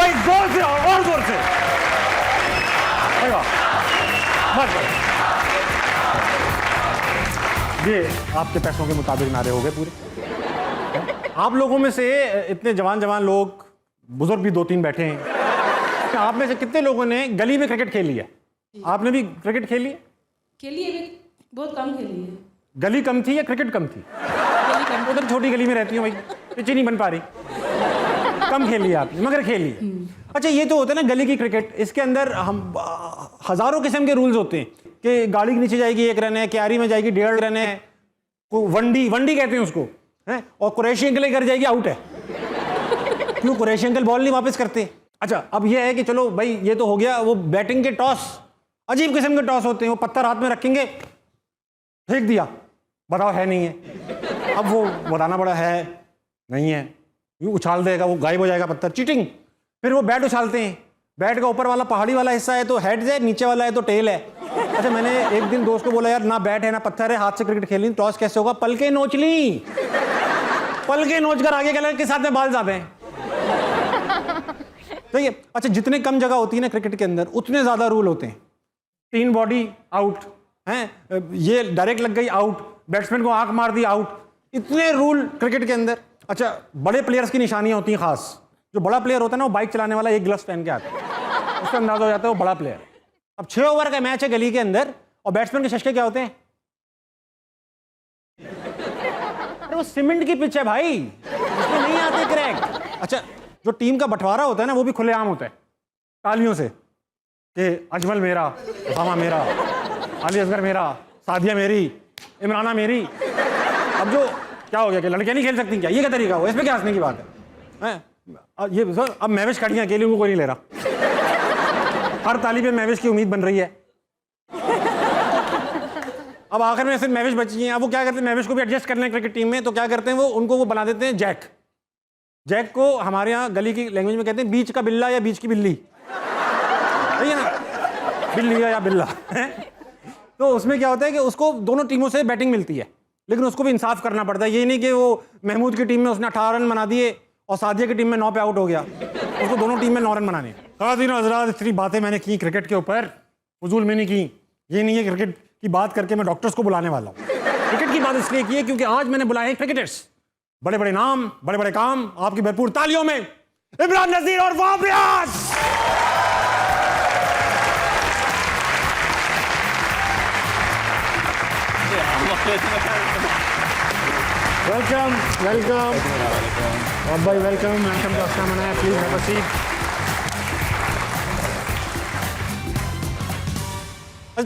भाई जोर से और जोर से। बस ये आपके पैसों के मुताबिक नारे हो गए पूरे। आप लोगों में से इतने जवान जवान लोग, बुजुर्ग भी 2-3 बैठे हैं, आप में से कितने लोगों ने गली में क्रिकेट खेली है? आपने भी क्रिकेट खेली है? खेली है, बहुत कम खेली है। गली कम थी या क्रिकेट कम थी? गली कम। उधर छोटी गली में रहती हूँ भाई, पिच नहीं बन पा रही। कम खेली है आपने, मगर खेली है। अच्छा, ये तो होता है ना गली की क्रिकेट, इसके अंदर हम हजारों किस्म के रूल्स होते हैं कि गाड़ी के नीचे जाएगी 1 रन है, क्यारी में जाएगी 1.5 रन है, वंडी कहते हैं उसको है, और कुरैशी अंकल के घर जाएगी आउट है। क्यों? कुरैशी अंकल बॉल नहीं वापस करते। अच्छा, अब ये है कि चलो भाई ये तो हो गया, वो बैटिंग के टॉस, अजीब किस्म के टॉस होते हैं। वो पत्थर हाथ में रखेंगे, फेंक दिया, बताओ है नहीं है। अब वो बताना पड़ा है नहीं है, यूँ उछाल देगा, वो गायब हो जाएगा पत्थर, चीटिंग। फिर वो बैट उछालते हैं, बैट का ऊपर वाला पहाड़ी वाला हिस्सा है तो हेड है, नीचे वाला है तो टेल है। अच्छा, मैंने एक दिन दोस्त को बोला यार ना बैट है ना पत्थर है, हाथ से क्रिकेट खेलनी, टॉस कैसे होगा? पलके नोच ली, पलके नोच कर आगे के साथ में बाल ज्यादा हैं। ठीक है। अच्छा, जितने कम जगह होती है ना क्रिकेट के अंदर, उतने ज्यादा रूल होते हैं। 3 बॉडी आउट हैं, ये डायरेक्ट लग गई आउट, बैट्समैन को आंख मार दी आउट, इतने रूल क्रिकेट के अंदर। अच्छा, बड़े प्लेयर्स की निशानियां होती हैं खास। जो बड़ा प्लेयर होता है ना, वो बाइक चलाने वाला एक ग्लव्स पहन के आता है, उसका अंदाजा हो जाता है वो बड़ा प्लेयर। अब 6 ओवर का मैच है गली के अंदर, और बैट्समैन के शशके क्या होते हैं? अरे वो सीमेंट की पिच है भाई, इसमें नहीं आते क्रैक। अच्छा, जो टीम का बंटवारा होता है ना, वो भी खुलेआम होता है, तालियों से, कि अजमल मेरा, उसामा मेरा, अली असगर मेरा, सादिया मेरी, इमराना मेरी। अब जो क्या हो गया कि लड़कियां नहीं खेल सकती क्या? ये क्या तरीका हुआ? इसमें क्या हंसने की बात है? ये सर, अब महविश खड़ी हैं अकेली, उनको कोई नहीं ले रहा। हर ताली पे महविश की उम्मीद बन रही है। अब आखिर में सिर्फ महविश बची हैं। अब वो क्या करते हैं, महविश को भी एडजस्ट करने हैं क्रिकेट टीम में, तो क्या करते हैं वो, उनको वो बना देते हैं जैक। जैक को हमारे यहाँ गली की लैंग्वेज में कहते हैं बीच का बिल्ला या बीच की बिल्ली, सही है ना, बिल्ली या बिल्ला है। तो उसमें क्या होता है कि उसको दोनों टीमों से बैटिंग मिलती है, लेकिन उसको भी इंसाफ करना पड़ता है। ये नहीं कि वो महमूद की टीम में उसने 18 रन बना दिए और सादिया की टीम में 9 पे आउट हो गया, उसको दोनों टीम में 9 रन बनाने। खातिन हज़रात, इतनी बातें मैंने की क्रिकेट के ऊपर, फजूल में नहीं की। ये नहीं है क्रिकेट की बात करके मैं डॉक्टर्स को बुलाने वाला हूँ। क्रिकेट की बात इसलिए की है क्योंकि आज मैंने बुलाए क्रिकेटर्स, बड़े बड़े नाम, बड़े बड़े काम। आपकी भरपूर तालियों में इमरान नज़ीर और वाह रियाज। वेलकम वेलकम भाई, वेलकम वेलकम टू अस्सलाम मनाया, प्लीज हैव अ सीट।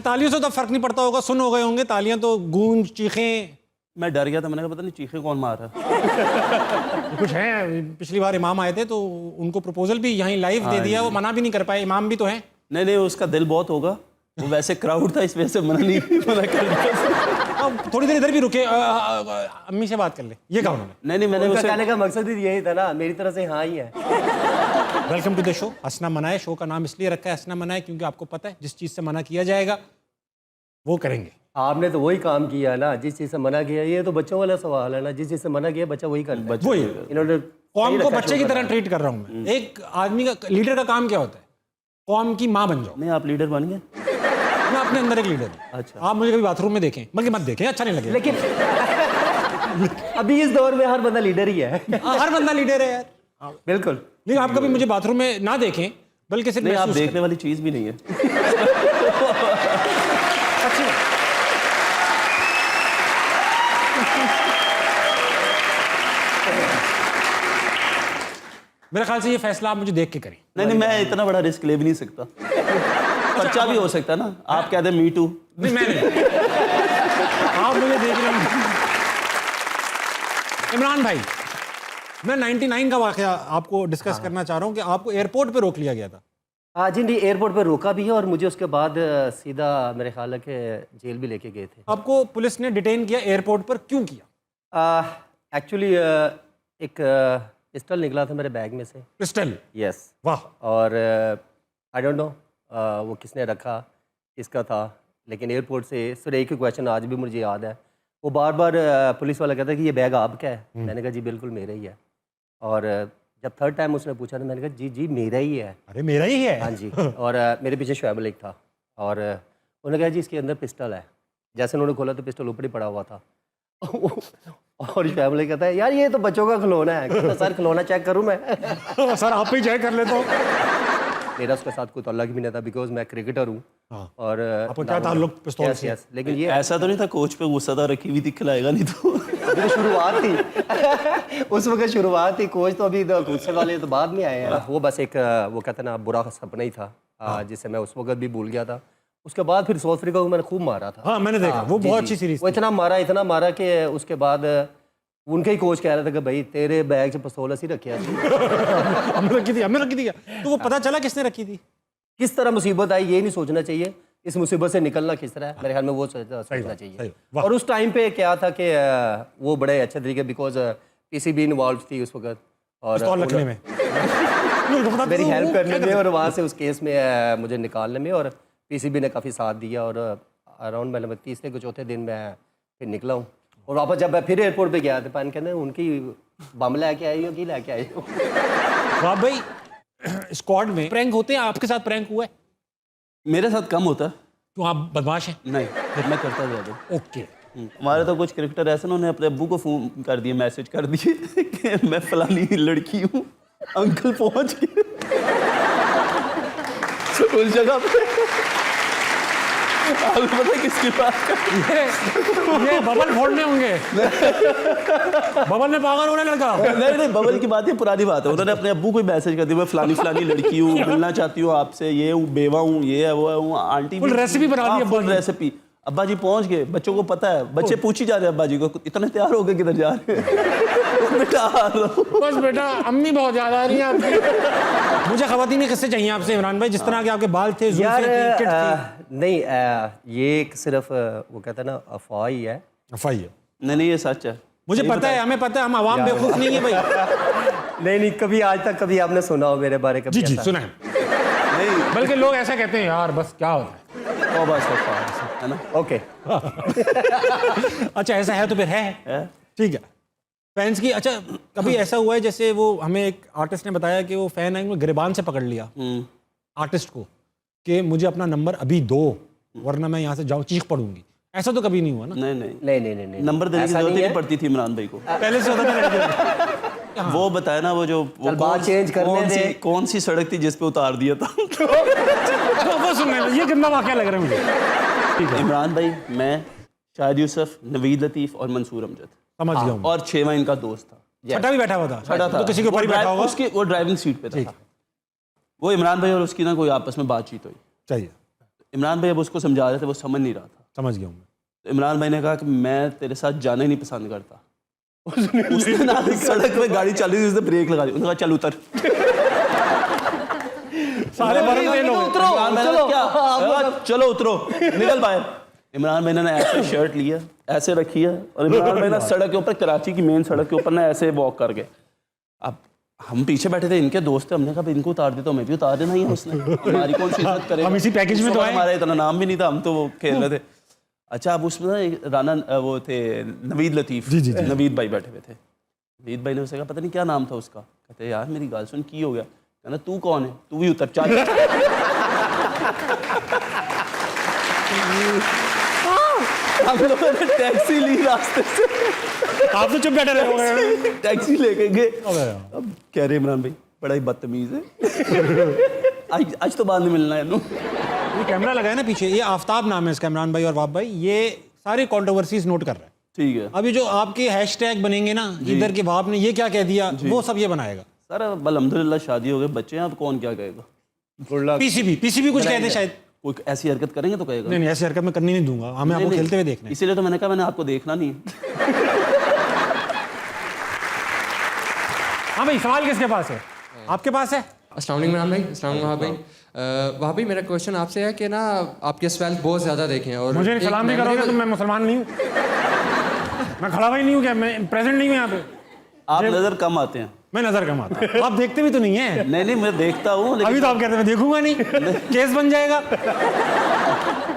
तालियों से तो फर्क नहीं पड़ता होगा, सुन हो गए होंगे तालियां तो, गूंज, चीखें। मैं डर गया था, मैंने कहा पता नहीं चीखे कौन मार रहा है। कुछ है, पिछली बार इमाम आए थे तो उनको प्रपोजल भी यहीं लाइव दे दिया, वो मना भी नहीं कर पाए, इमाम भी तो हैं। नहीं नहीं, उसका दिल बहुत होगा, वो वैसे क्राउड था इस वजह से मना कर दिया। थोड़ी देर इधर भी रुके, अम्मी से बात कर ले। ये कहा उन्होंने? नहीं नहीं, मैंने उसे कहने का मकसद ही यही था ना, मेरी तरफ से हाँ ही है। वेलकम टू द शो हंसना मनाए। शो का नाम इसलिए रखा है हंसना मनाए क्योंकि आपको पता है जिस चीज़ से मना किया जाएगा वो करेंगे। आपने तो वही काम किया ना, जिस चीज़ से मना किया। ये तो बच्चों वाला सवाल है ना, जिस चीज़ से मना किया बच्चा वही करता है। वही इन्होंने कौम को बच्चे की तरह ट्रीट कर रहा हूँ मैं। एक आदमी का, लीडर का काम क्या होता है? कौम की माँ बन जाओ। नहीं, आप लीडर बन गए। मैं अपने अंदर एक लीडर हूँ। अच्छा, आप मुझे कभी बाथरूम में देखें, बल्कि मत देखें, अच्छा नहीं लगेगा। लेकिन अभी इस दौर में हर बंदा लीडर ही है। हर बंदा लीडर है यार, बिल्कुल। लेकिन आप कभी मुझे बाथरूम में ना देखें, बल्कि सिर्फ नहीं, आप महसूस देखने वाली चीज भी नहीं है। अच्छी मेरे ख्याल से ये फैसला आप मुझे देख के करें। नहीं नहीं, मैं इतना बड़ा रिस्क ले भी नहीं सकता। बच्चा भी हो सकता ना, आप कहते मी टू। नहीं, मैं नहीं। आप मुझे देख रहे हैं। इमरान भाई, मैं 99 का वाकया आपको डिस्कस करना चाह रहा हूँ कि आपको एयरपोर्ट पे रोक लिया गया था। हाँ जी, नहीं, एयरपोर्ट पर रोका भी है और मुझे उसके बाद सीधा मेरे ख्याल है कि जेल भी लेके गए थे। आपको पुलिस ने डिटेन किया एयरपोर्ट पर, क्यों किया? एक्चुअली एक पिस्टल निकला था मेरे बैग में से। पिस्टल? यस। वाह। और आई डोंट नो वो किसने रखा, किसका था, लेकिन एयरपोर्ट से सिर्फ एक ही क्वेश्चन आज भी मुझे याद है। वो बार बार पुलिस वाला कहता है कि ये बैग आपका है। मैंने कहा जी बिल्कुल मेरा ही है। और जब थर्ड टाइम उसने पूछा तो मैंने कहा जी जी मेरा ही है। अरे मेरा ही है। हाँ जी। और मेरे पीछे शुएब मलिक था और उन्होंने कहा जी इसके अंदर पिस्टल है। जैसे उन्होंने खोला तो पिस्टल ऊपर ही पड़ा हुआ था। और शुएब मलिक कहता है यार ये तो बच्चों का खिलौना है। कहता सर खिलौना चेक करूँ मैं? सर आप ही चेक कर लेता हूँ। मेरा उसके साथ कोई ताल्लुक भी नहीं था बिकॉज मैं क्रिकेटर हूँ। हाँ। और आपको क्या ताल्लुक पिस्तौल से? यस लेकिन ये ऐसा तो नहीं था कोच पे गुस्सा था रखी हुई थी खिलाएगा नहीं तो अभी तो शुरुआत थी। उस वक्त शुरुआत थी, कोच तो अभी गुस्से वाले तो बाद में आए हैं। वो बस एक वो कहते ना बुरा सपना ही था जिसे मैं उस वक्त भी भूल गया था। उसके बाद फिर साउथ अफ्रीका को मैंने खूब मारा था। हाँ मैंने देखा, वो जी, बहुत जी। अच्छी सीरीज वो इतना मारा कि उसके बाद उनके ही कोच कह रहे थे कि भाई तेरे बैग से पिस्तौल ऐसी रखिया थी। हमने रखी थी, हमने रखी थी क्या? तो वो पता चला किसने रखी थी? किस तरह मुसीबत आई ये नहीं सोचना चाहिए, इस मुसीबत से निकलना किस तरह है मेरे ख्याल में वो सोचना सही चाहिए। वाह। और उस टाइम पे क्या था कि वो बड़े अच्छे तरीके बिकॉज पीसीबी इन्वॉल्व थी उस वक्त और पिस्तौल रखने में मेरी हेल्प करने में और वहाँ से उस केस में मुझे निकालने में और पीसीबी ने काफ़ी साथ दिया और अराउंड मतलब तीसरे को चौथे दिन मैं फिर निकला हूँ। और वापस जब मैं फिर एयरपोर्ट पे गया तो पान कहते उनकी बम लेके आई हो कि लेके आई हो। वाह भाई, स्क्वाड में प्रैंक होते हैं, आपके साथ प्रैंक हुआ है? मेरे साथ कम होता है। क्यों आप बदमाश हैं? नहीं मैं करता ज़्यादा। ओके। हमारे तो कुछ क्रिकेटर ऐसे ना उन्होंने अपने अब्बू को फ़ोन कर दिए, मैसेज कर दिए कि मैं फलानी लड़की हूँ, अंकल पहुँच गए उस जगह पे। आपको पता है किसकी बात कर? ये बबल फोड़ने होंगे। बबल ने पागल होने लड़का। नहीं बबल की बात है, पुरानी बात है। उन्होंने अपने अब्बू को मैसेज कर दिया मैं फलानी फलानी लड़की हूँ, मिलना चाहती हूँ आपसे, ये हूँ, बेवा हूँ, ये है वो है, हूँ आंटी। फुल रेसिपी बना दी अब्बा ने। रेसिपी। अब्बा जी पहुंच गए, बच्चों को पता है, बच्चे पूछ ही जा रहे हैं अब्बा जी को इतने तैयार हो गए किधर जा रहे हैं? बेटा आ रहा हूं। बस बेटा अम्मी बहुत याद आ रही है आपकी। मुझे ख़वातीनी किससे चाहिए आपसे इमरान भाई, जिस तरह के आपके बाल थे, यार जुल्फें थी, किट थी? नहीं ये एक सिर्फ वो कहते हैं ना अफवाह ही है। अफवाह है। नहीं ये सच है, मुझे पता है, हमें पता है, हम आवाम बेवकूफ़ नहीं है भाई। नहीं कभी आज तक कभी आपने सुना हो मेरे बारे कभी? जी ऐसा? सुना है। नहीं बल्कि लोग ऐसा कहते हैं यार बस क्या होता तो बस है ना। ओके। है। अच्छा ऐसा है तो फिर है, ठीक है। फैंस की, अच्छा कभी ऐसा हुआ है जैसे वो हमें एक आर्टिस्ट ने बताया कि वो फैन है, गिरबान से पकड़ लिया आर्टिस्ट को कि मुझे अपना नंबर अभी दो वरना मैं यहाँ से जाऊँ चीख पड़ूंगी, ऐसा तो कभी नहीं हुआ ना? नहीं नंबर देने की जरूरत ही नहीं पड़ती थी इमरान भाई को, पहले से होता था। वो बताया ना वो जो वो बात चेंज करने दे। कौन सी सड़क थी जिस पे उतार दिया था? वो सुनने में ये कितना वाकया लग रहा है मुझे। ठीक है, इमरान भाई, मैं, शाहिद यूसुफ, नवीद लतीफ़ और मंसूर अमजद, समझ गया हूँ। और छेवा इनका दोस्त था, छठा भी बैठा हुआ था? छठा था तो किसी के ऊपर ही बैठा होगा। उसकी वो ड्राइविंग सीट पे था। वो इमरान भाई और उसकी ना कोई आपस में बातचीत हुई। चाहिए, इमरान भाई अब उसको समझा रहे थे, वो समझ नहीं रहा था। समझ गया हूँ मैं। तो इमरान भाई ने कहा कि मैं तेरे साथ जाने नहीं पसंद करता। उसने ना सड़क पे गाड़ी चल रही थी, उसने ब्रेक लगा दी, उसने कहा चल उतर। सारे बरम तेल हो गए। इमरान भाई ने क्या, चलो उतरो, निकल बाहर। इमरान भाई ने ऐसे शर्ट लिया, ऐसे रखी है, और इमरान भाई ना सड़क के ऊपर, कराची की मेन सड़क के ऊपर ना ऐसे वॉक कर गए। अब हम पीछे बैठे थे, इनके दोस्त थे, हमने कहा इनको उतार दे तो हमें भी उतार देना ही है, उसने हमारी कौन सी इज्जत करेगा? हम इसी पैकेज में तो आए। हमारा इतना नाम भी नहीं था, हम तो वो खेल रहे थे। अच्छा अब उसमें ना एक राना वो थे नवीद लतीफ़, जी। नवीद भाई बैठे हुए थे। नवीद भाई ने उससे कहा पता नहीं क्या नाम था उसका, कहते यार मेरी गाल सुन की हो गया, कहना तू कौन है, तू भी उतर चल। हम लोगों ने टैक्सी ली रास्ते से, आप तो चुप बैठे रहे। टैक्सी लेके गए। अब कह रहे इमरान भाई बड़ा ही बदतमीज है, आज तो बाद में मिलना है। ये कैमरा लगा है ना पीछे, ये आफ्ताब नाम है इसका, इमरान भाई और वाब भाई, ये सारी कंट्रोवर्सीज नोट कर रहे हैं। ठीक है, अभी जो आपके हैशटैग बनेंगे ना, इधर के वाब ने ये क्या कह दिया, वो सब ये बनाएगा। सर अब अल्हम्दुलिल्लाह शादी हो गए, बच्चे हैं, अब कौन क्या कहेगा? पीसीबी कुछ कहते हैं शायद। कोई ऐसी हरकत करेंगे तो कहेगा। नहीं ऐसी हरकत मैं करनी नहीं दूंगा, हमें आपको खेलते हुए देखना है। इसीलिए तो मैंने कहा मैंने आपको देखना नहीं है। हाँ भाई, सवाल किसके पास है? आपके पास है? अस्सलाम वालेकुम इमरान भाई। अस्सलाम वालेकुम वहाँ भाई। वहाँ भाई मेरा क्वेश्चन आपसे है कि ना आपके स्वेल्थ बहुत ज़्यादा देखे हैं और मुझे एक सलाम नहीं memory करोगे तो मैं मुसलमान नहीं हूँ। मैं खड़ा भाई नहीं हूँ क्या? मैं प्रेजेंट नहीं हूँ यहाँ पे। आप नजर कम आते हैं। मैं नजर कम आता हूँ। आप देखते भी तो नहीं है। नहीं मैं देखता हूँ, अभी तो आप कहते हैं मैं देखूंगा नहीं, केस बन जाएगा।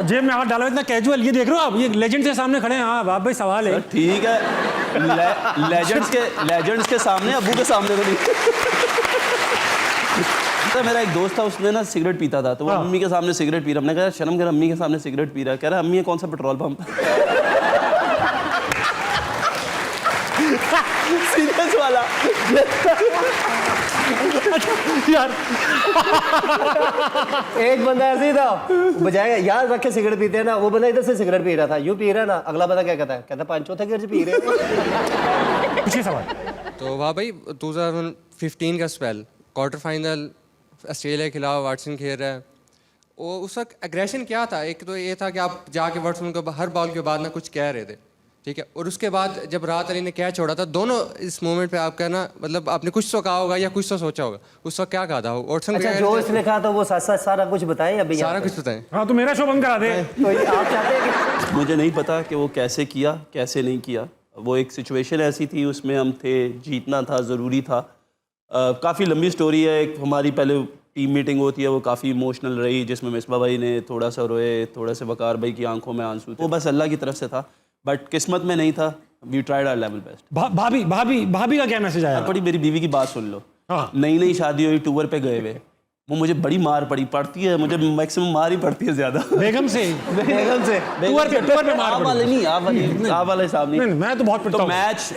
जेब में हाथ डालो इतना कैजुअल, ये देख रहे हो आप, ये लेजेंड के सामने खड़े हैं। हाँ बाप भाई सवाल है। ठीक है, लेजेंड्स के सामने, अबू के सामने तो नहीं। तो मेरा एक दोस्त था, उसने ना सिगरेट पीता था, तो वो अम्मी के सामने सिगरेट पी रहा। हमने कहा शर्म कर, अम्मी के सामने सिगरेट पी रहा है। कह रहा अम्मी ये कौन सा पेट्रोल पंप? सीरियस वाला यार एक बंदा ऐसे ही था, बजाय याद रखे सिगरेट पीते हैं ना, वो बंदा इधर से सिगरेट पी रहा था, यूं पी रहा है ना, अगला बंदा क्या कहता है, कहता पांच चौथे गिर से पी रहे हो। पूछिए सवाल। तो वाह भाई 2015 का स्पेल, क्वार्टर फाइनल ऑस्ट्रेलिया के खिलाफ वाटसन खेल रहा है, वो उस वक्त एग्रेशन क्या था? एक तो ये था कि आप जाके वाटसन को हर बॉल के बाद ना कुछ कह रहे थे, ठीक है, और उसके बाद जब राहत अली ने कैच छोड़ा था, दोनों इस मोमेंट पे आपका ना मतलब आपने कुछ तो कहा होगा या कुछ तो सोचा होगा, उस वक्त क्या कहा था? वाटसन अच्छा, जो इसने कहा था वो साथ सारा कुछ बताएं अभी, सारा कुछ बताएं। हाँ तो मेरा शो बंद करा दे। तो ये आप चाहते हैं कि मुझे नहीं पता कि वो कैसे किया, कैसे नहीं किया। वो एक सिचुएशन ऐसी थी, उसमें हम थे, जीतना था, ज़रूरी था। काफ़ी लंबी स्टोरी है। एक हमारी पहले टीम मीटिंग होती है, वो काफ़ी इमोशनल रही, जिसमें मिसबा भाई ने थोड़ा सा रोए, थोड़ा से वकार भाई की आंखों में आंसू थे। वो बस अल्लाह की तरफ से था, बट किस्मत में नहीं था। We tried our level best. भाभी भाभी भाभी का क्या मैसेज आया? बड़ी मेरी बीवी की बात सुन लो। हाँ। नई नई शादी हुई, टूर पे गए हुए, वो मुझे बड़ी मार पड़ती है, मुझे मैक्सिमम मार ही पड़ती है ज़्यादा। बेगम से बेगम से टूर पे मार आप वाले नहीं, आप वाले हिसाब नहीं, नहीं। मैं तो बहुत पिटता तो हूँ। मैच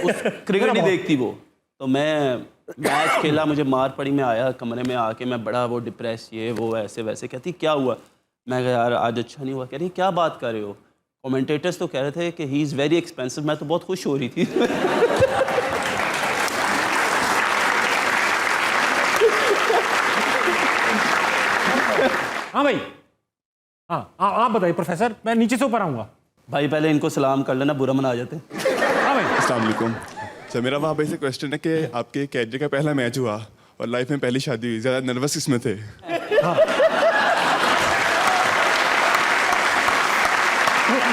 क्रिकेट नहीं देखती वो, तो मैं मैच खेला, मुझे मार पड़ी, मैं आया कमरे में आके, मैं बड़ा वो डिप्रेस, ये वो ऐसे वैसे। कहती क्या हुआ? मैं कहा यार आज अच्छा नहीं हुआ। कह रही क्या बात कर रहे हो? कमेंटेटर्स तो कह रहे थे कि ही इज़ वेरी एक्सपेंसिव। मैं तो बहुत खुश हो रही थी। हाँ भाई, हाँ आप बताइए प्रोफेसर, मैं नीचे से ऊपर आऊँगा। भाई पहले इनको सलाम कर लेना, बुरा मना जाते। हाँ भाई, अस्सलाम वालेकुम सर। मेरा वहाँ पे से क्वेश्चन है कि आपके कैरियर का पहला मैच हुआ और लाइफ में पहली शादी हुई, ज़्यादा नर्वस किसमें थे?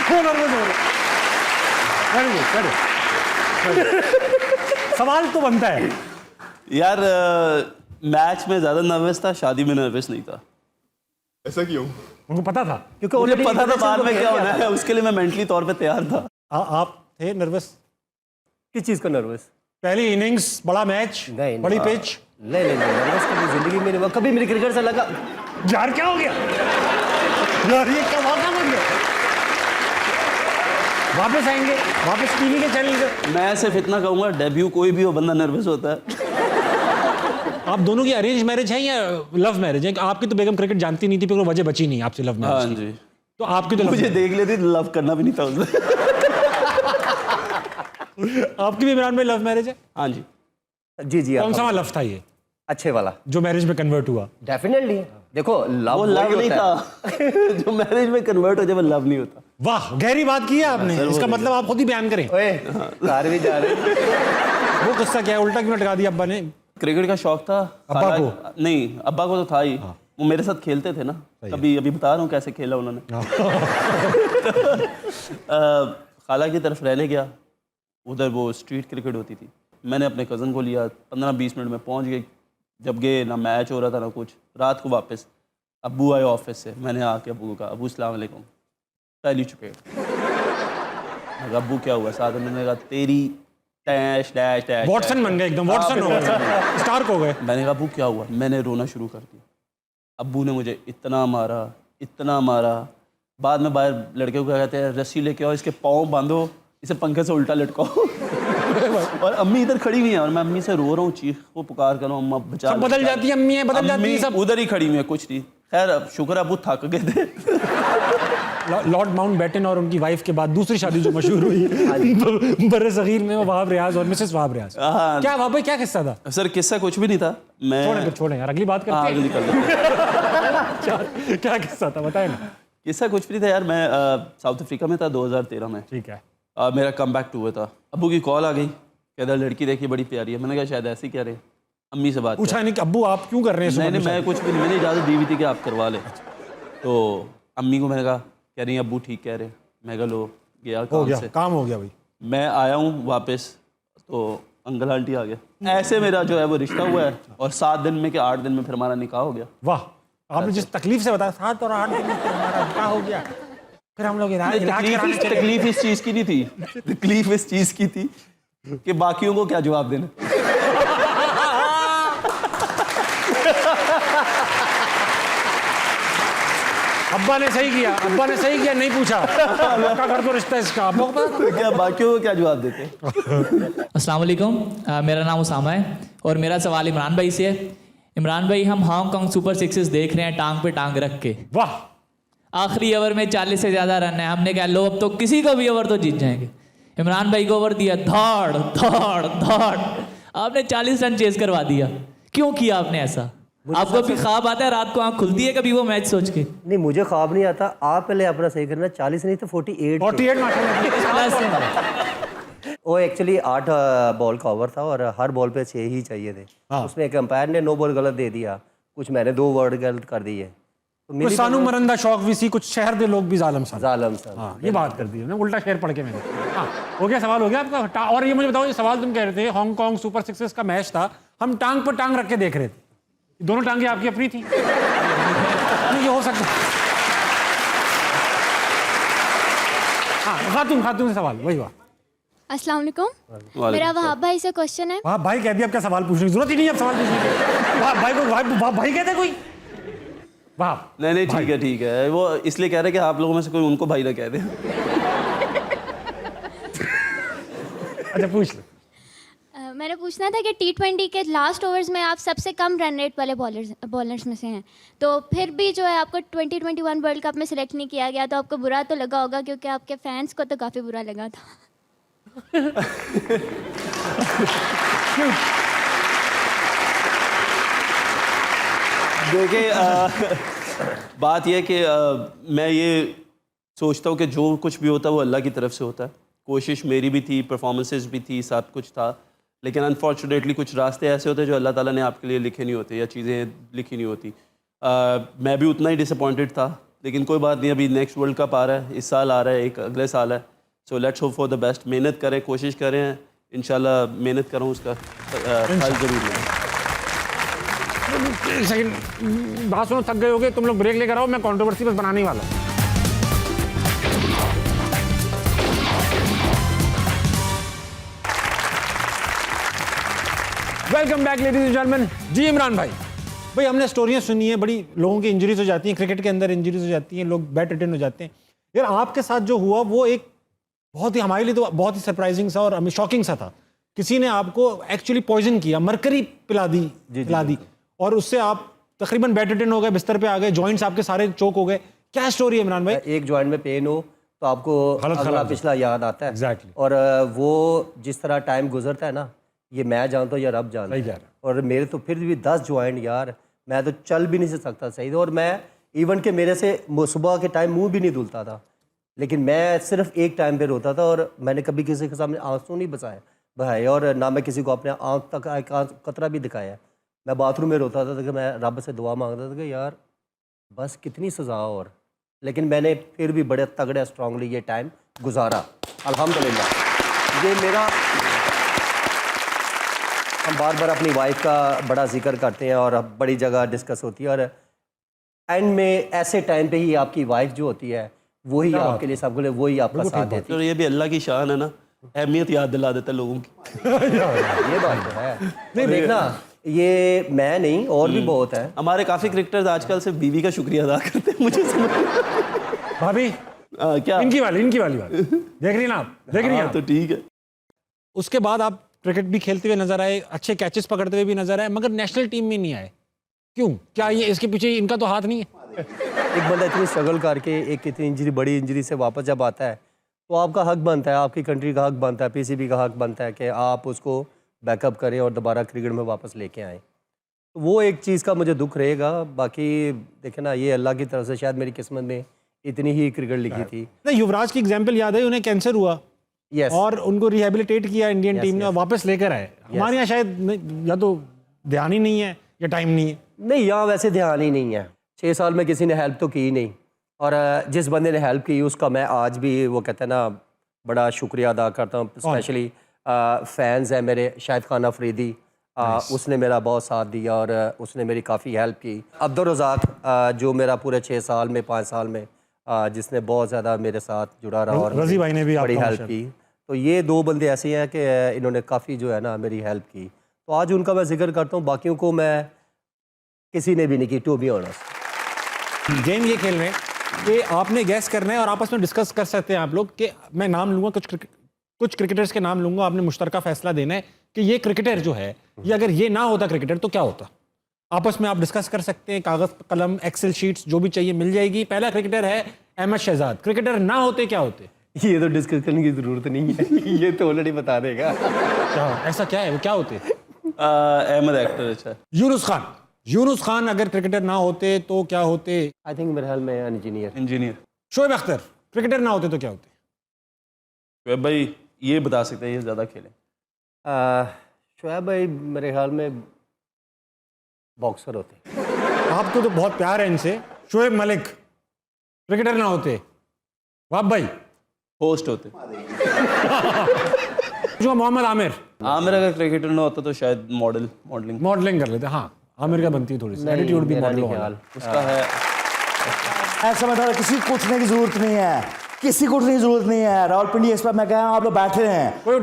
वो नर्वस हो रहे। Very good, very good। सवाल तो बनता है यार मैच में ज़्यादा नर्वस था, शादी में नर्वस नहीं था। ऐसा क्यों? उनको पता था। क्योंकि मुझे already पता था बाद में तो क्या किया होना था। है, उसके लिए मैं मेंटली तौर पे तैयार था। आप थे नर्वस? किस चीज़ को नर्वस? पहली इनिंग्स, बड़ा मैच, नहीं, बड़ी नहीं। पिच। नहीं नर्वस कभी जिंदगी में नहीं हुआ। कभी मेरी क्रिकेट से लगा यार क्या हो गया यार, ये क्या वाक़या बन गया? वापस आएंगे, वापस टीवी के चैनल पे। मैं सिर्फ इतना कहूँगा, डेब्यू कोई भी हो बंदा नर्वस होता है। आप दोनों की अरेंज मैरिज है या लव मैरिज है? आपकी तो बेगम क्रिकेट जानती नहीं थी, फिर वो वजह बची नहीं आपसे लव हाँ मैरिज। जी, तो आपकी तो मुझे देख लेती, लव करना भी नहीं था उसमें। आपकी भी इमरान में लव मैरिज है? हाँ जी। जी कौन सा लव था ये अच्छे वाला? जो मैरिज में कन्वर्ट हुआ? डेफिनेटली। देखो लव वो लव नहीं था। जो मैरिज में कन्वर्ट हो जाए वो लव नहीं होता। वाह, गहरी बात की है आपने। इसका मतलब आप खुद ही बयान करें। ओए कार भी जा रहे। वो किस्सा क्या है? उल्टा क्यों लटका दिया अब्बा ने? क्रिकेट का शौक था अब्बा को? नहीं, अब्बा को तो था ही। वो मेरे साथ खेलते थे ना, कभी अभी बता रहा हूँ कैसे खेला उन्होंने। खाला की तरफ रहने गया, उधर वो स्ट्रीट क्रिकेट होती थी। मैंने अपने कज़न को लिया, 15-20 मिनट में पहुंच गए। जब गए ना मैच हो रहा था ना कुछ। रात को वापस अब्बू आए ऑफिस से, मैंने आके अब्बू को कहा अब्बू अस्सलाम वालेकुम, पहली चुकेट। मैं कहा अब्बू क्या हुआ? साथ में मैंने कहा तेरी डैश डैश डैश। वॉटसन बन गए एकदम, वॉटसन हो गए, स्टार्क हो गए। मैंने कहा अब्बू क्या हुआ? मैंने रोना शुरू कर दिया। अब्बू ने मुझे इतना मारा, इतना मारा। बाद में बाहर लड़के को क्या कहते हैं, रस्सी लेके आओ, इसके पाँव बांधो, इसे पंखे से उल्टा लटकाओ। और अम्मी इधर खड़ी हुई है और मैं अम्मी से रो रहा हूँ, चीख वो पुकार कर रहा हूँ, अम्मा बचा। सब बदल जाती है, अम्मी है बदल जाती है अम्मी सब। उधर ही खड़ी हुई है, कुछ नहीं। खैर अब शुक्र अब्बू थक गए थे। लॉर्ड माउंटबेटन और उनकी वाइफ के बाद दूसरी शादी जो मशहूर हुई बर्रे सगीर में, वो वहाब रियाज और मिसेस वहाब रियाज। हाँ। क्या वहाँ पे क्या किस्सा था? सर किस्सा कुछ भी नहीं था। मैं छोड़े यार, अगली बात करते हाँ, हैं। निकल गया। क्या किस्सा था बताए ना। किस्सा कुछ भी नहीं था यार। मैं साउथ अफ्रीका में था 2013 में। ठीक है। मेरा कम बैक टूर था। अब्बू की कॉल आ गई, कहता लड़की देखी बड़ी प्यारी है। मैंने कहा शायद ऐसे ही कह रहे हैं, अम्मी से बात पूछा नहीं कि अब्बू आप क्यों कर रहे हैं? नहीं मैं कुछ भी नहीं, मैंने इजाज़त दी हुई थी कि आप करवा ले। तो अम्मी को मैंने कहा, कह रही अब्बू ठीक कह रहे। मैं कहा लो गया हो काम गया, से। काम हो गया भाई। मैं आया हूँ वापस, तो अंकल आंटी आ गया। ऐसे मेरा जो है वो रिश्ता हुआ है और 7 दिन में कि 8 दिन में फिर हमारा निकाह हो गया। वाह, आपने जिस तकलीफ से बताया 7 और 8 दिन में फिर हमारा क्या हो गया। फिर हम लोग इलाज कराने चले गए। तकलीफ इस चीज़ की नहीं थी, तकलीफ इस चीज़ की थी कि बाकियों को क्या जवाब देना। अब्बा ने सही किया, अब्बा ने सही किया, नहीं पूछा आपका घर तो रिश्ता इसका, अब्बा को पता था। क्या बाकियों को क्या जवाब देते हैं? अस्सलाम वालेकुम, मेरा नाम उसामा है और मेरा सवाल इमरान भाई से है। इमरान भाई, हम हांगकांग सुपर सिक्सेस देख रहे हैं टांग पे टांग रख के। वाह, आखिरी ओवर में 40 से ज़्यादा रन है, हमने कहा लो अब तो किसी को भी ओवर तो जीत जाएंगे। इमरान भाई को ओवर दिया, दौड़ दौड़ दौड़, आपने 40 रन चेस करवा दिया। क्यों किया आपने ऐसा? आपको भी ख्वाब आता है, रात को आँख खुलती है कभी वो मैच सोच के? नहीं, मुझे ख्वाब नहीं आता। आप पहले अपना सही करना। 40 नहीं तो 48 48 माशाल्लाह। वो एक्चुअली 8 बॉल का ओवर था और हर बॉल पे 6 ही चाहिए थे। उसमें एक अंपायर ने 9 बॉल गलत दे दिया, कुछ मैंने 2 वर्ड गलत कर दिए। तो कुछ सानू मरंदा शौक भी सी, कुछ शहर के लोग भी जालम सा। जालम सा। हाँ, ये बात कर दी ना, उल्टा शेर पढ़ के मैंने। हाँ, हो गया, सवाल हो गया आपका। और ये मुझे बताओ, ये सवाल तुम कह रहे थे हांगकांग सुपर सिक्सेस का मैच था, हम टांग पर टांग रख के देख रहे थे, दोनों टांगे आपकी अपनी थी? ये हो सकता है। हाँ, खातून से सवाल, वही बात। अस्सलाम वालेकुम, मेरा वहाब भाई से क्वेश्चन है। वहाँ भाई कह दिया, अब क्या सवाल पूछने की जरूरत ही नहीं है, अब सवाल पूछने की। वहाँ भाई को भाई कहते कोई? वाह, नहीं ठीक है, वो इसलिए कह रहे कि आप लोगों में से कोई उनको भाई ना कह दे। अच्छा पूछ लो। मैंने पूछना था कि T20 के लास्ट ओवर्स में आप सबसे कम रन रेट वाले बॉलर्स में से हैं, तो फिर भी जो है आपको 2021 वर्ल्ड कप में सिलेक्ट नहीं किया गया, तो आपको बुरा तो लगा होगा, क्योंकि आपके फैंस को तो काफ़ी बुरा लगा था। देखिए, बात यह कि मैं ये सोचता हूँ कि जो कुछ भी होता है वो अल्लाह की तरफ से होता है। कोशिश मेरी भी थी, परफॉर्मेंसेस भी थी, सब कुछ था, लेकिन अनफॉर्चुनेटली कुछ रास्ते ऐसे होते हैं जो अल्लाह ताला ने आपके लिए लिखे नहीं होते या चीज़ें लिखी नहीं होती। मैं भी उतना ही डिसअपॉइंटेड था, लेकिन कोई बात नहीं, अभी नेक्स्ट वर्ल्ड कप आ रहा है, इस साल आ रहा है, एक अगले साल है। So let's hope for the best. मेहनत करें, कोशिश करें, इंशाल्लाह मेहनत करूँ उसका फल ज़रूर मिले। एक सेकंड, बात सुनो, थक गए होगे तुम लोग, ब्रेक लेकर आओ, मैं कंट्रोवर्सी बस बनाने ही वाला हूँ। Welcome back ladies and gentleman. जी इमरान भाई, हमने स्टोरियां सुनी है, बड़ी लोगों की इंजरीज हो जाती हैं, क्रिकेट के अंदर इंजरीज हो जाती हैं, लोग बैट रिटर्न हो जाते हैं। यार आपके साथ जो हुआ वो एक बहुत ही, हमारे लिए तो बहुत ही सरप्राइजिंग सा और हमें शॉकिंग सा था। किसी ने आपको एक्चुअली पॉइजन किया, मरकरी पिला दी और उससे आप तकरीबन बैट रिटर्न हो गए, बिस्तर पे आ गए, जॉइंट्स आपके सारे चोक हो गए। क्या स्टोरी है इमरान भाई? एक जॉइंट में पेन हो तो आपको अगला पिछला याद आता है। Exactly. और वो जिस तरह टाइम गुजरता है ना, ये मैं जानता हूँ या रब जानता है। और मेरे तो फिर भी 10 जॉइंट यार, मैं तो चल भी नहीं सकता सही। और मैं इवन के मेरे से सुबह के टाइम मुंह भी नहीं धुलता था, लेकिन मैं सिर्फ एक टाइम पे रोता था और मैंने कभी किसी के सामने आंसू नहीं बहाए और ना मैं किसी को अपने आँख तक कतरा भी दिखाया। मैं बाथरूम में रोता था कि मैं रब से दुआ मांगता था कि यार बस कितनी सज़ा। और लेकिन मैंने फिर भी बड़े तगड़े स्ट्रांगली ये टाइम गुजारा, अल्हम्दुलिल्लाह। ये मेरा, हम बार बार अपनी वाइफ का बड़ा जिक्र करते हैं और बड़ी जगह डिस्कस होती है, और एंड में ऐसे टाइम पे ही आपकी वाइफ जो होती है वही आपके लिए सब, वही आपका साथ देती है। और ये भी अल्लाह की शान है ना, अहमियत याद दिला देता है लोगों की। ये बात तो है। नहीं देखना, ये मैं नहीं और भी बहुत है। हमारे काफ़ी क्रिकेटर्स आजकल सिर्फ बीवी का शुक्रिया अदा करते हैं, मुझे भाभी क्या इनकी वाली बात देख रही ना आप, देख रही हैं तो ठीक है। उसके बाद आप क्रिकेट भी खेलते हुए नजर आए, अच्छे कैचेस पकड़ते हुए भी नजर आए, मगर नेशनल टीम में नहीं आए। क्यों? क्या ये इसके पीछे इनका तो हाथ नहीं है? एक बंदा इतनी स्ट्रगल करके एक इतनी इंजरी, बड़ी इंजरी से वापस जब आता है तो आपका हक बनता है, आपकी कंट्री का हक बनता है, पीसीबी का हक बनता है कि आप उसको बैकअप करें और दोबारा क्रिकेट में वापस लेके आएँ। तो वो एक चीज़ का मुझे दुख रहेगा। बाकी देखे ना, ये अल्लाह की तरफ से शायद मेरी किस्मत में इतनी ही क्रिकेट लिखी थी। युवराज की एग्जाम्पल याद है, उन्हें कैंसर हुआ यस, और उनको रिहेबिलिटेट किया इंडियन टीम ने और वापस लेकर आए। हमारे यहाँ शायद या तो ध्यान ही नहीं है या टाइम नहीं है। नहीं, यहाँ वैसे ध्यान ही नहीं है। 6 साल में किसी ने हेल्प तो की नहीं, और जिस बंदे ने हेल्प की उसका मैं आज भी वो कहते हैं ना बड़ा शुक्रिया अदा करता हूँ। स्पेशली फैंस है मेरे, शाहिद खान अफरीदी, उसने मेरा बहुत साथ दिया और उसने मेरी काफ़ी हेल्प की। अब्दुल रज़ाक जो मेरा पूरे 6 साल में 5 साल में जिसने बहुत ज़्यादा मेरे साथ जुड़ा रहा और रज़ी भाई ने भी बड़ी हेल्प की। तो ये 2 बंदे ऐसे हैं कि इन्होंने काफ़ी जो है ना मेरी हेल्प की। तो आज उनका मैं जिक्र करता हूँ, बाकियों को मैं किसी ने भी नहीं की, टू बी ऑनेस्ट। गेम ये खेल रहे हैं कि आपने गैस करना है और आपस में डिस्कस कर सकते हैं आप लोग कि मैं नाम लूंगा, कुछ क्रिकेटर्स के नाम लूंगा, आपने मुश्तरका फैसला देना है कि ये क्रिकेटर जो है, ये अगर ये ना होता क्रिकेटर तो क्या होता। आपस में आप डिस्कस कर सकते हैं, कागज कलम एक्सेल शीट्स जो भी चाहिए मिल जाएगी। पहला क्रिकेटर है अहमद शहजाद। क्रिकेटर ना होते क्या होते? ये तो डिस्कस करने की जरूरत नहीं है, ये तो ऑलरेडी बता देगा। क्या ऐसा क्या है, वो क्या होते? अहमद एक्टर अच्छा है। यूनुस खान अगर क्रिकेटर ना होते तो क्या होते? आई थिंक मेरे ख्याल में इंजीनियर। शोएब अख्तर क्रिकेटर ना होते तो क्या होते? शोएब भाई ये बता सकते हैं, ये ज़्यादा खेले। शोएब भाई मेरे ख्याल में बॉक्सर होते। आपको तो बहुत प्यार है इनसे। शोएब मलिक क्रिकेटर ना होते, वाह भाई होस्ट होते। जो मोहम्मद आमिर अगर क्रिकेटर ना होता तो शायद मॉडलिंग कर लेते। हाँ, आमिर का बनती है थोड़ी सी एटीट्यूड भी मॉडल वाला उसका है। ऐसा मतलब किसी को उठने की जरूरत नहीं है, किसी को उठने की जरूरत नहीं है। रावलपिंडी एक्सप्रेस में कहा आप लोग बैठे हैं, कोई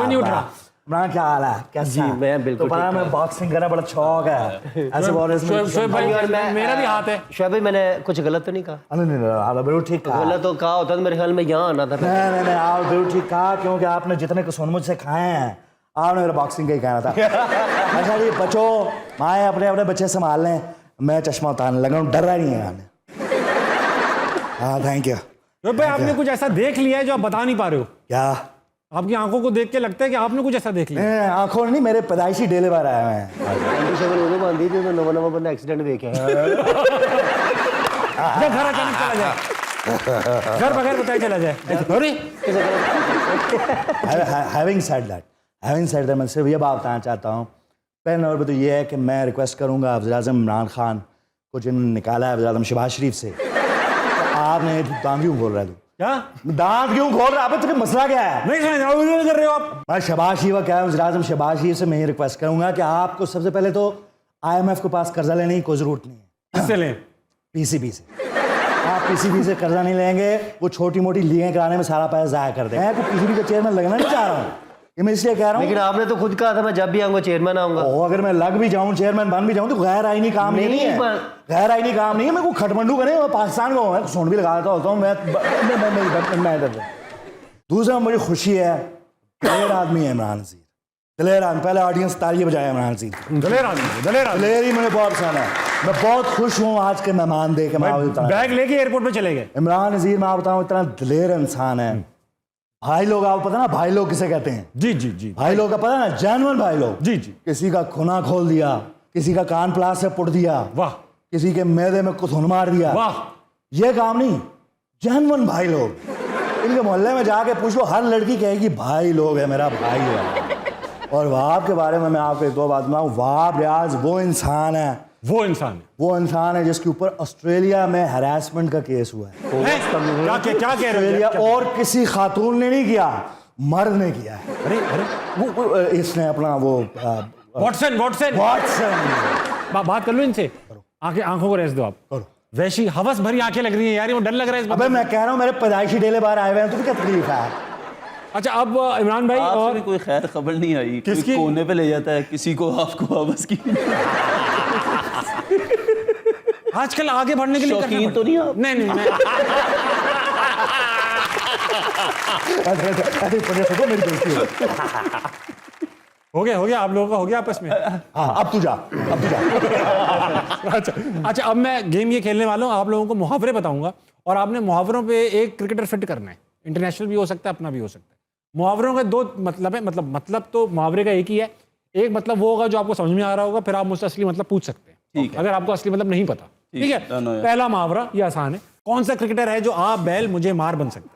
नहीं उठ रहा। इमरान क्या हाल है, कैसा? जी, मैं बिल्कुल तो पता मैं बॉक्सिंग करना बड़ा शौक है। ऐसे बॉलर्स में शोएब भाई मेरा भी हाथ है। शोएब भाई मैंने कुछ गलत तो नहीं कहा? नहीं बिल्कुल ठीक कहा। गलत तो कहा होता तो मेरे ख्याल में यहाँ आना था। नहीं आप बिल्कुल ठीक कहा, क्योंकि आपने जितने कसून मुझसे खाए हैं आपने मेरा बॉक्सिंग का ही कहना था। अच्छा जी बच्चों, माए अपने अपने बच्चे संभाल लें, मैं चश्मा उतारने लगा हूँ, डर रहा नहीं है। हाँ थैंक यू। शोएब भाई आपने कुछ ऐसा देख लिया है जो आप बता नहीं पा रहे हो? क्या? आपकी आंखों को देख के लगता है कि आपने कुछ ऐसा देख लिया। आंखों नहीं, मेरे पैदाइशी डेले बार आए हैं। उਦੋਂ ਬੰਦੀ ਤੇ ਨਵਾਂ ਬੰਦਾ ਐਕਸੀਡੈਂਟ ਵੇਖਿਆ। घर अचानक चला जाए, घर बगैर बताए चला जाए। अरे हैविंग सेड दैट मैं सिर्फ ये बात बताना चाहता हूँ। पहले नंबर पर तो ये है कि मैं रिक्वेस्ट करूँगा वज़ीर-ए-आज़म इमरान खान को, जिन्होंने निकाला है वज़ीर-ए-आज़म शहबाज शरीफ से, आपने दांत क्यों खोल रहा है? क्या दांत क्यों खोल रहा है? तुझे मसला क्या है? नहीं समझ कर रहे हो आप? मैं शहबाज शरीफ का क्या है, वज़ीर-ए-आज़म शहबाज शरीफ से मैं ये रिक्वेस्ट करूँगा कि आपको सबसे पहले तो IMF के पास कर्जा लेने की कोई ज़रूरत नहीं है। किससे लें? PCB से। आप PCB से कर्जा नहीं लेंगे, वो छोटी मोटी लीगें कराने में सारा पैसा ज़ाया कर दें। मैं तो PCB का चेयरमैन लगना नहीं चाह रहा हूँ, ये मैं इसलिए कह रहा हूँ। लेकिन आपने तो खुद कहा था मैं जब भी आऊँगा चेयरमैन आऊँगा। अगर मैं लग भी जाऊँ, चेयरमैन बन भी जाऊँ, तो गैर आईनी काम नहीं है। गैर आईनी काम नहीं है। मैं को खटमंडू करे, मैं पाकिस्तान का हूँ, सोन भी लगा देता होता हूँ मैं। दूसरा मुझे खुशी है, दिलेर आदमी है इमरान नज़ीर, दिलेर आदमी। पहले ऑडियंस तालियां बजाए इमरान नज़ीर। दिलेर ही मुझे बहुत पसंद है। मैं बहुत खुश हूँ आज के मेहमान दे के। बैग लेके एयरपोर्ट पे चले गए। इमरान नज़ीर मैं आपको बताऊँ इतना दिलेर इंसान है। भाई लोग, आपको पता ना भाई लोग किसे कहते हैं? जी भाई लोग का पता ना, जेन्युइन भाई लोग। जी किसी का खुना खोल दिया, किसी का कान प्लास से पुट दिया, वाह, किसी के मैदे में कुथुन मार दिया, वाह, ये काम नहीं। जेन्युइन भाई लोग, इनके मोहल्ले में जाके पूछ लो, हर लड़की कहेगी भाई लोग है, मेरा भाई है। और वाब के बारे में मैं आपको एक दो बात बताऊं। वाब रियाज वो इंसान है जिसके ऊपर ऑस्ट्रेलिया में हैरेसमेंट का केस हुआ है। क्या कह रहे हो? और किसी खातून ने नहीं किया, मर्द ने किया है। अरे वो इसने अपना वो वॉटसन बात कर लो इनसे। आंखों को रेस दो आप। करो। वैसी हवस भरी आंखें लग रही है यार, वो डर लग रहा है। अबे मैं कह रहा हूँ मेरे पैदाइशी डेले बाहर आए हुए हैं, तो क्या तकलीफ है? अच्छा अब इमरान भाई, और भी कोई खैर खबर नहीं आई? किसकी? कोने पे ले जाता है किसी को, आपको हवस की। आजकल आगे बढ़ने के लिए शौकीन तो नहीं आप? नहीं मेरी दोस्ती हो गया आप लोगों का हो गया आपस में। हाँ, अब तू जा। अच्छा अब मैं गेम ये खेलने वाला हूँ, आप लोगों को मुहावरे बताऊंगा और आपने मुहावरों पे एक क्रिकेटर फिट करना है। इंटरनेशनल भी हो सकता है, अपना भी हो सकता है। मुहावरों के दो मतलब है, मतलब तो मुहावरे का एक ही है। एक मतलब वो होगा जो आपको समझ में आ रहा होगा, फिर आप मुझसे असली मतलब पूछ सकते हैं। ठीक है। अगर आपको असली मतलब नहीं पता, ठीक है। पहला मुहावरा ये आसान है। कौन सा क्रिकेटर है जो आप बैल मुझे मार बन सकता है?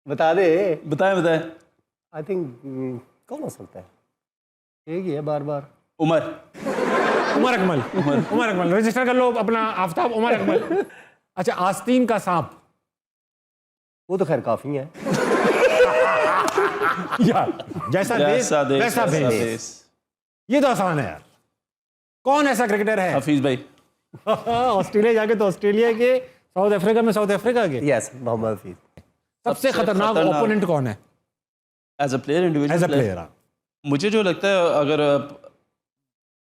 बता दे। बताए। आई थिंक कौन हो सकता है? एक ही है बार उमर अकमल। रजिस्टर कर लो अपना आफ्ताब। उमर अकमल। अच्छा, आस्तीन का सांप। वो तो खैर काफी है यार, जैसा देश वैसा भेष। ये तो आसान है यार। कौन ऐसा क्रिकेटर है? हफीज भाई। ऑस्ट्रेलिया जाके तो ऑस्ट्रेलिया के, साउथ अफ्रीका में साउथ अफ्रीका के। यस, मोहम्मद हफीज। सबसे खतरनाक ओपोनेंट कौन है? As a player, individual as a player. मुझे जो लगता है, अगर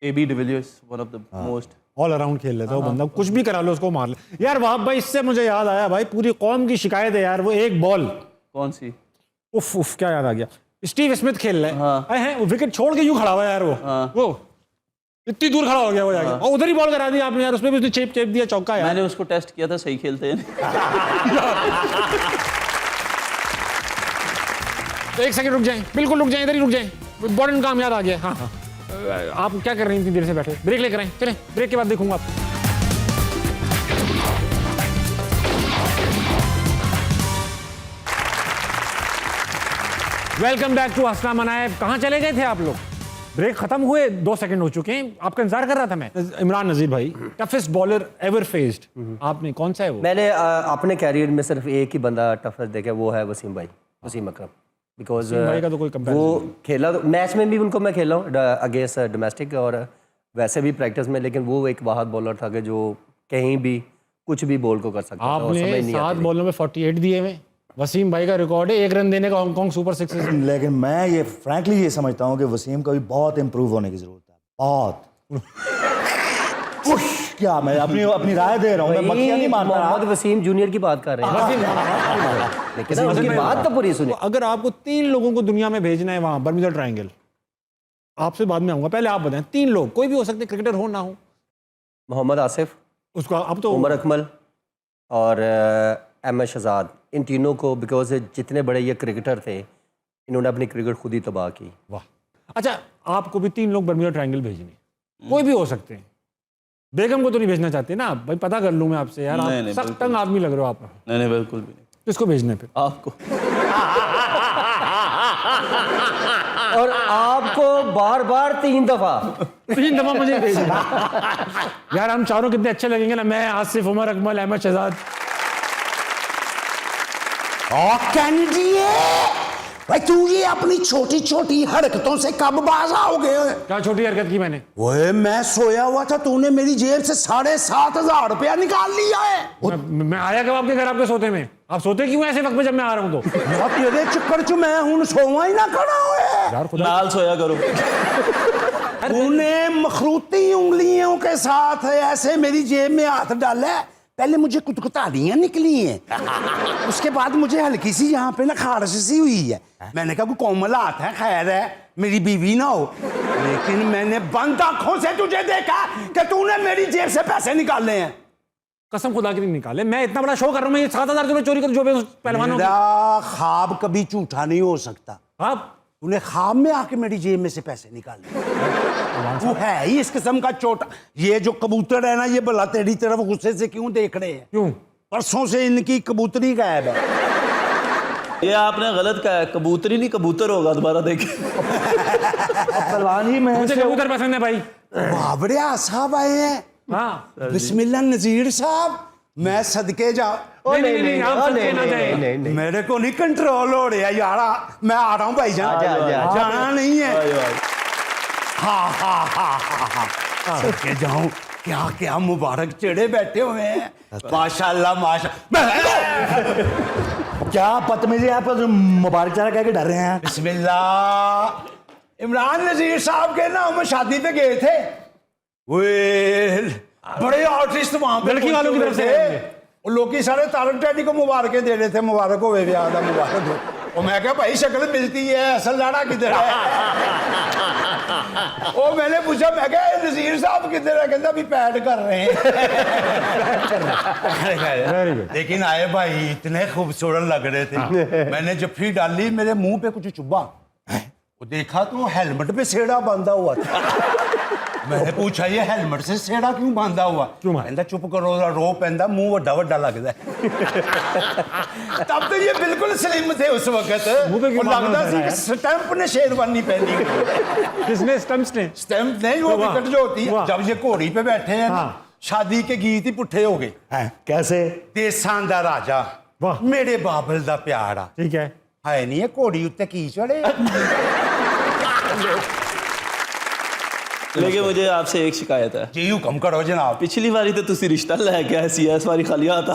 AB de Villiers, one of the most. All around खेल लेता है वो बंदा, कुछ भी करा लो उसको मार ले यार। वहाब भाई, इससे मुझे याद आया भाई, पूरी कौम की शिकायत है यार, वो एक बॉल, कौन सी? उफ उफ, क्या याद आ गया, स्टीव स्मिथ खेल रहे हैं, विकेट छोड़ के यूं खड़ा हुआ है यार, वो इतनी दूर खड़ा हो गया वो जाके, और उधर ही बॉल करा दी आपने यार, उसमें भी उसने चेप चेप दिया, चौका यार। मैंने उसको टेस्ट किया था, सही खेलते हैं। तो एक सेकंड रुक जाएं, बिल्कुल रुक जाएं, इधर ही रुक जाएं, इम्पोर्टेंट काम याद आ गया। हाँ हाँ, आप क्या कर रही हैं इतनी देर से बैठे? ब्रेक लेकर आए, चलें, ब्रेक के बाद देखूंगा आप। वेलकम बैक टू हसना मनाए। कहाँ चले गए थे आप लोग? ब्रेक खत्म हुए 2 सेकंड हो चुके हैं, आपका इंतजार कर रहा था मैं। इमरान नजीर भाई, टफेस्ट बॉलर एवर फेस्ड, आपने कौन सा है वो? मैंने अपने कैरियर में सिर्फ एक ही बंदा टफेस्ट देखा, वो है वसीम भाई, वसीम अकरम। बिकॉज भाई का तो कोई comparison वो खेला, मैच में भी उनको मैं खेला हूँ अगेंस्ट डोमेस्टिक और वैसे भी प्रैक्टिस में, लेकिन वो एक वाहद बॉलर था कि जो कहीं भी कुछ भी बॉल को कर सकता था। आपने 7 बॉलों में 48 दिए हुए, वसीम भाई का रिकॉर्ड है 1 रन देने का हांगकांग सुपर 6 से। लेकिन मैं ये फ्रैंकली ये समझता हूँ कि वसीम को भी बहुत इम्प्रूव होने की जरूरत है, बहुत। क्या मैं अपनी राय दे रहा हूँ, मैं मक्खियाँ नहीं मारता। मोहम्मद वसीम जूनियर की बात कर रहे हैं, लेकिन उसकी बात तो पूरी सुनिए। अगर आपको 3 लोगों को दुनिया में भेजना है वहां बर्मुदा ट्रायंगल, आपसे बाद में आऊंगा, पहले आप बताएं 3 लोग, कोई भी हो सकते, क्रिकेटर हो ना हो। मोहम्मद आसिफ, उसको अब तो उमर अकमल और एम.एस. शहजाद, इन तीनों को, बिकॉज जितने बड़े ये क्रिकेटर थे, इन्होंने अपनी क्रिकेट खुद ही तबाह की। वाह। अच्छा, आपको भी 3 लोग बर्मुदा ट्रायंगल भेजने, कोई भी हो सकते हैं। बेगम को तो नहीं भेजना चाहते ना भाई? पता कर लूं मैं आपसे यार, आप सख्त तंग आदमी लग रहे हो आप। नहीं बिल्कुल भी नहीं। किसको भेजने पे? आपको। और आपको बार बार 3 दफा 3 दफा मुझे भेजना यार। हम चारों कितने अच्छे लगेंगे ना, मैं, आसिफ, उमर अकमल, अहमद शहजाद। भाई तू ये अपनी छोटी छोटी हरकतों से कब बाज आओगे? क्या छोटी हरकत की मैंने? ओए मैं सोया हुआ था, तूने मेरी जेब से 7,500 रुपया निकाल लिया है। मैं आया कब आपके घर आपके सोते में? आप सोते क्यों ऐसे वक्त में जब मैं आ रहा हूँ? तो यार तेरे चक्कर च मैं हूं सोवा ही ना खड़ा हुए यार, खुदा नाल सोया करो। तूने मखरूती उंगलियों के साथ ऐसे मेरी जेब में हाथ डाला है। पहले मुझे कुतकुतानियां निकली हैं, उसके बाद मुझे हल्की सी यहाँ पे ना खारिश सी हुई है। मैंने कहा कोई कोमल हाथ है, खैर है मेरी बीवी ना हो। लेकिन मैंने बंद आंखों से तुझे देखा कि तूने मेरी जेब से पैसे निकाले हैं। कसम खुदा की नहीं निकाले। मैं इतना बड़ा शो कर रहा हूँ, मैं ये 7,000 रुपये चोरी कर जो पहलवानों। मेरा ख्वाब कभी झूठा नहीं हो सकता। आप तूने ख्वाब में आके मेरी जेब में से पैसे निकाले। तू है ही इस किस्म का छोटा। ये जो कबूतर है ना, ये भला तेरी तरफ गुस्से से क्यों देख रहे हैं? क्यों? परसों से इनकी कबूतरी गायब है। ये आपने गलत कहा है, कबूतरी नहीं कबूतर होगा, दोबारा देखें। पहलवान ही मैं मुझे कबूतर पसंद है भाई। बाबरिया साहब आए हैं। हाँ, बिस्मिल्लाह नजीर साहब, मैं सदके जाऊं? नहीं, आप सदके ना जाएं। मेरे को नहीं कंट्रोल हो रहा यार, मैं आ रहा हूँ भाईजान। जाना नहीं है। हाँ, सदके जाऊं? क्या क्या मुबारक चढ़े बैठे हुए हैं, माशाल्लाह माशाल्लाह। क्या बदतमीजी आप मुबारक चारा कह के डर रहे हैं? बिस्मिल्लाह। इमरान नजीर साहब के ना हम शादी पे गए थे, बड़े आर्टिस्ट वहां पे, लड़की वालों की तरफ से वो लोग सारे तारक डैडी को मुबारकें दे रहे थे, मुबारक हो ब्याह दा मुबारक हो। और मैं क्या भाई शक्ल मिलती है, असल लाड़ा किधर है? ओ मैंने पूछा, मैं क्या नजीर साहब किधर है? कहता अभी पैड कर रहे हैं। लेकिन आए भाई इतने खूबसूरत लग रहे थे। मैंने जफ्फी डाली, मेरे मुंह पे कुछ चुभा, वो देखा तो हेलमेट पे सेड़ा बांधा हुआ था। मैंने पूछा ये हेलमेट से सेड़ा क्यों बांधा हुआ? कहता चुप करो, रो पैंदा, मुंह वड्डा वड्डा लगता है। तब तो ये बिल्कुल स्लिम थे उस वक्त, और लगता सी कि स्टैंप ने शेरवानी पहनी। किसने? स्टैंप नहीं, वो विकेट जो होती है, जब ये घोड़ी पे बैठे हैं ना, शादी के गीत ही पुट्ठे हो गए। कैसे? देसां दा राजा, मेरे बाबल दा प्यारा। ठीक है नहीं है घोड़ी उत्ते की चढ़े। लेकिन मुझे आपसे एक शिकायत है जी, हुक्म करो जनाब। पिछली बारी तो तुसी रिश्ता लैके आए सी, इस बारी खाली आता।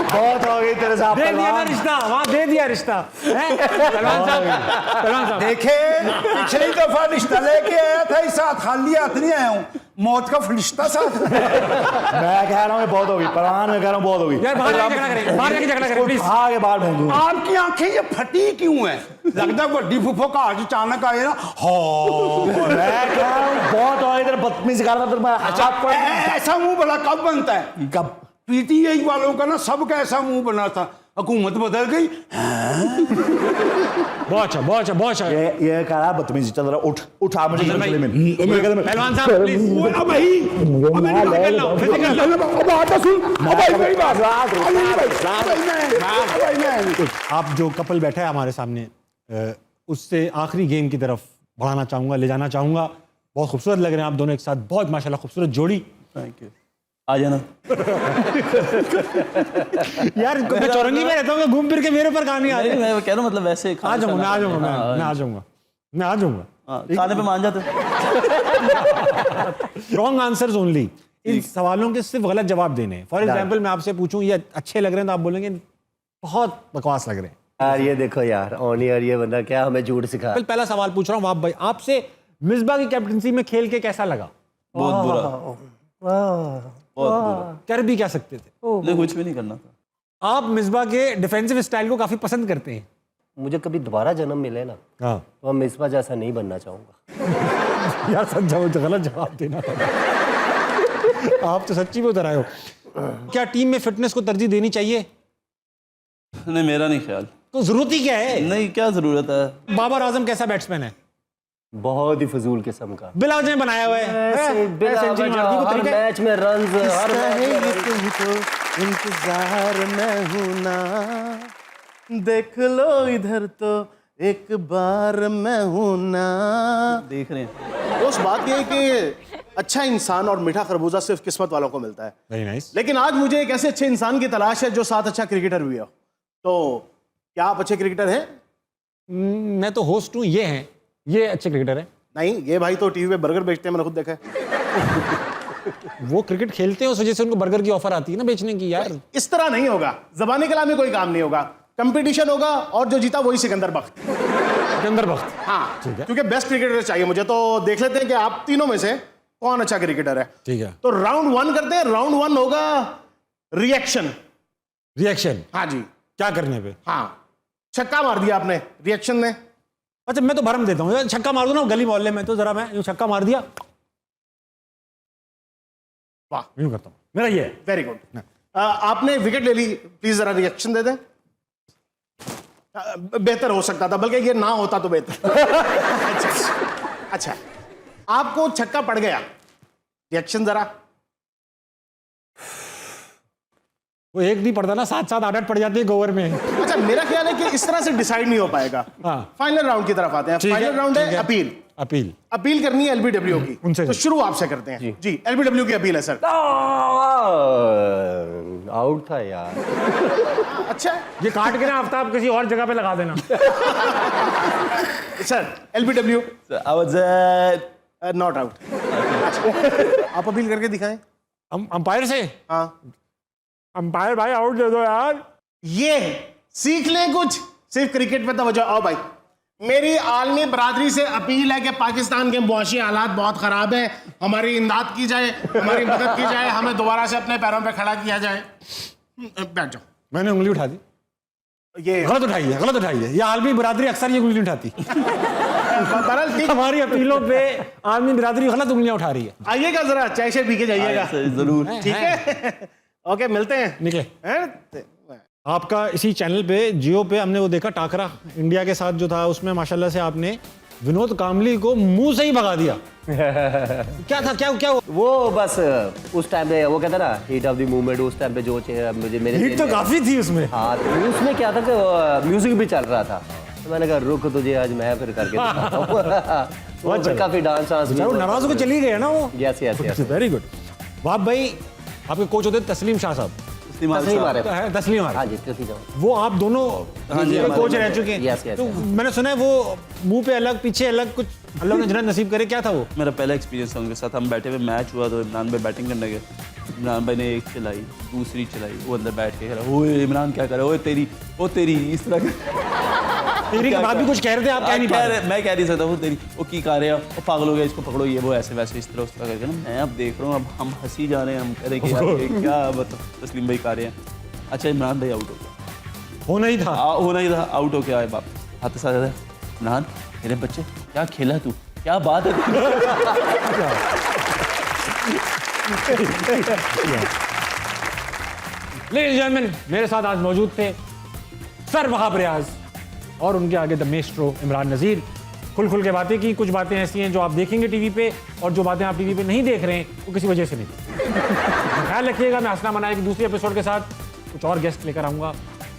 बहुत हो गई तेरे साथ दे दिया ना पहलवान। रिश्ता, वहाँ दे दिया रिश्ता हैं? पहलवान साहब देखे पिछली दफा रिश्ता लेके आया था, इस साथ खाली हाथ नहीं आया हूँ, मौत का फरिश्ता साथ। मैं कह रहा हूँ ये बहुत होगी पहलवान, मैं कह रहा हूँ बहुत होगी। यार बाहर जाके झगड़ा करें, बाहर जाके झगड़ा करें प्लीज। आगे बाहर भेजूंगा। आपकी आंखें ये फटी क्यों है? लगता है बड्डी फुफो का आज अचानक आए ना। हाँ मैं कह रहा हूँ बहुत हो गई तेरे बदतमीजी कर रहा था मैं हाथ पर। ऐसा मुंह बड़ा कब बनता है? कब? पीटीआई वालों का ना सबका ऐसा मुंह बना था, हुकूमत बदल गई। बहुत अच्छा, बहुत अच्छा, बहुत अच्छा। ये कह रहा बदतमीजी, चल रहा उठ उठ आ मुझे भाई, में पहलवान साहब प्लीज। आप जो कपल बैठा है हमारे सामने, उससे आखिरी गेम की तरफ बढ़ाना चाहूंगा, ले जाना चाहूंगा। बहुत खूबसूरत लग रहे हैं आप दोनों एक साथ, बहुत माशाल्लाह खूबसूरत जोड़ी। Thank you. आ जाना। यार मैं चौरंगी में रहता हूँ, घूम फिर के मेरे ऊपर कहानी आ रही है। मैं कह रहा हूँ मतलब वैसे आ जाऊंगा, मैं आ जाऊंगा, मैं आ जाऊंगा, मैं आ जाऊंगा। खाने पे मान जाते। Wrong answers only. इन सवालों के सिर्फ गलत जवाब देने हैं। फॉर एग्जाम्पल मैं आपसे पूछूं ये अच्छे लग रहे हैं तो आप बोलेंगे बहुत बकवास लग रहे हैं। यार ये देखो यार, ऑन ईयर ये बंदा क्या हमें झूठ सिखा। पहला सवाल पूछ रहा हूँ आप भाई, आपसे मिसबा की कैप्टनसी में खेल के कैसा लगा? बहुत बुरा, बहुत बुरा। कर भी क्या सकते थे? नहीं, कुछ भी नहीं करना था। आप मिसबा के डिफेंसिव स्टाइल को काफी पसंद करते हैं। मुझे कभी दोबारा जन्म मिले ना हाँ तो मैं मिसबा जैसा नहीं बनना चाहूंगा। यार सच गलत जवाब देना। आप तो सच्ची में उतर आए हो। क्या टीम में फिटनेस को तरजीह देनी चाहिए? नहीं, मेरा नहीं ख्याल। तो जरूरत ही क्या है? नहीं, क्या जरूरत है? बाबर आजम कैसा बैट्समैन है? बहुत ही फजूल किस्म का। बिला वजह बनाया हुआ है, सेंचुरी मार दी, कोई हर तरीका है? मैच में रन्स, हर मैच में तुमको इंतजार में हूं ना, देख लो इधर तो एक बार मैं हूं ना। देख रहे हैं उस बात ये है कि अच्छा इंसान और मीठा खरबूजा सिर्फ किस्मत वालों को मिलता है। Very nice. लेकिन आज मुझे एक ऐसे अच्छे इंसान की तलाश है जो साथ अच्छा क्रिकेटर भी हो। तो क्या आप अच्छे क्रिकेटर हैं? मैं तो होस्ट हूँ, ये हैं, ये अच्छे क्रिकेटर हैं। नहीं, ये भाई तो टीवी पे बर्गर बेचते हैं, मैंने खुद देखा है। वो क्रिकेट खेलते हैं, उस वजह से उनको बर्गर की ऑफर आती है ना बेचने की। यार इस तरह नहीं होगा, ज़बानी कलाम में कोई काम नहीं होगा, कंपटीशन होगा और जो जीता वही सिकंदर बख्त। सिकंदर बख्त, हाँ, ठीक है। क्योंकि बेस्ट क्रिकेटर चाहिए मुझे। तो देख लेते हैं कि आप तीनों में से कौन अच्छा क्रिकेटर है। ठीक है। तो राउंड 1 करते हैं। राउंड 1 होगा रिएक्शन। रिएक्शन? हाँ जी। क्या करने पे? हाँ, छक्का मार दिया आपने रिएक्शन में। अच्छा मैं तो भरम देता हूँ, छक्का मार दो ना गली मोहल्ले में, तो जरा मैं यूं छक्का मार दिया, वाह, यूं करता हूँ, मेरा ये है। Very good. आपने विकेट ले ली, प्लीज जरा रिएक्शन दे दें। बेहतर हो सकता था, बल्कि ये ना होता तो बेहतर। अच्छा, आपको छक्का पड़ गया, रिएक्शन जरा। वो एक नहीं पड़ता ना, 7-7 8 पड़ जाती है गोवर में। अच्छा, मेरा ख्याल है कि इस तरह से डिसाइड नहीं हो पाएगा। हाँ। फाइनल राउंड की तरफ आते हैं। फाइनल राउंड है अपील। अपील? अपील करनी है एलबीडब्ल्यू की। उनसे तो शुरू आपसे करते हैं जी। एलबीडब्ल्यू की अपील है सर। आउट था यार। अच्छा, ये काट के ना आफ्ताब किसी और जगह पे लगा देना। Sir LBW not out. आप अपील करके दिखाएं। अंपायर से? हाँ, अंपायर भाई आउट दे दो यार। ये सीख लें कुछ, सिर्फ क्रिकेट पे तवज्जो। आओ भाई, मेरी आलमी बरादरी से अपील है कि पाकिस्तान के मुआशी हालात बहुत ख़राब है, हमारी इमदाद की जाए, हमारी मदद की जाए, हमें दोबारा से अपने पैरों पे खड़ा किया जाए। बैठ जाओ। मैंने उंगली उठा दी। ये गलत उठाई है, गलत उठाई है। ये आलमी बरादरी अक्सर ये उंगली उठाती। बहरहाल ठीक, हमारी अपीलों पे आलमी बरादरी गलत उंगलियां उठा रही है। आइएगा जरा, चाय से पी के जाइएगा। जरूर। ठीक है, ओके, मिलते हैं। निकले। हैं? आपका इसी चैनल पे जियो पे हमने वो देखा टाकरा इंडिया के साथ जो था, उसमें माशाल्लाह से आपने विनोद कामली को मुंह से ही भगा दिया। क्या था, क्या हुआ? वो बस उस टाइम पे वो कहता ना हीट ऑफ द मूवमेंट, उस टाइम पे जो मुझे मेरे हीट तो काफी थी उसमें। हाँ, तो उसमें क्या था कि म्यूजिक भी चल रहा था, तो मैंने कहा रुक तुझे आज मैं फिर करके दिखाता हूं। वो फिर काफी डांस नाराज होकर चली गई है ना वो। Yes yes yes. Very good. वाह भाई, आपके कोच होते तस्लीम शाह साहब। तस्लीम तस्लीम साहब। आरिफ। तस्लीम हाँ आरिफ। जी, तस्लीम जवान। वो आप दोनों हाँ जी, हमारे- कोच रह चुके हैं। Yes, yes, तो yes. मैंने सुना है वो मुंह पे अलग पीछे अलग कुछ अल्लाह ने जन्नत नसीब करे, क्या था वो? मेरा पहला एक्सपीरियंस था उनके साथ। हम बैठे हुए मैच हुआ तो इमरान भाई बैटिंग करने गए। इमरान भाई ने एक चलाई, दूसरी चलाई, वो अंदर बैठ के कह रहा, ओए इमरान क्या कर रहा है, ओ तेरी इस तरह तेरी के बाद भी कुछ कह रहे थे, आप कह नहीं पा रहे। मैं कह नहीं सकता, वो तेरी वो की कर रहे हैं, वो पागल हो गया, इसको पकड़ो, ये वो ऐसे वैसे इस तरह उस तरह करके ना। मैं अब देख रहा हूँ, अब हम हंसी जा रहे हैं, हम कह रहे हैं कि यार ये क्या मतलब तस्लीम भाई कर रहे हैं। अच्छा इमरान भाई आउट हो गया, होना ही था। होना ही था, आउट हो के आए बाप हाथ साथ है। इमरान मेरे बच्चे क्या खेला तू, क्या बात है लेडीज एंड जेंटलमैन, मेरे साथ आज मौजूद थे सर वहाब रियाज और उनके आगे द मेस्ट्रो इमरान नज़ीर। खुल के बातें की। कुछ बातें ऐसी हैं जो आप देखेंगे टीवी पे, और जो बातें आप टीवी पे नहीं देख रहे हैं वो किसी वजह से नहीं। ख्याल रखिएगा, मैं हंसना मनाए कि दूसरे एपिसोड के साथ कुछ और गेस्ट लेकर आऊँगा।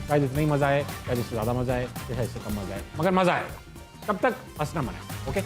शायद इतना ही मज़ा आए, शायद इससे ज़्यादा मज़ा आए, या शायद इससे कम मज़ा आए, मगर मज़ा आएगा। तब तक हंसना मनाए। ओके।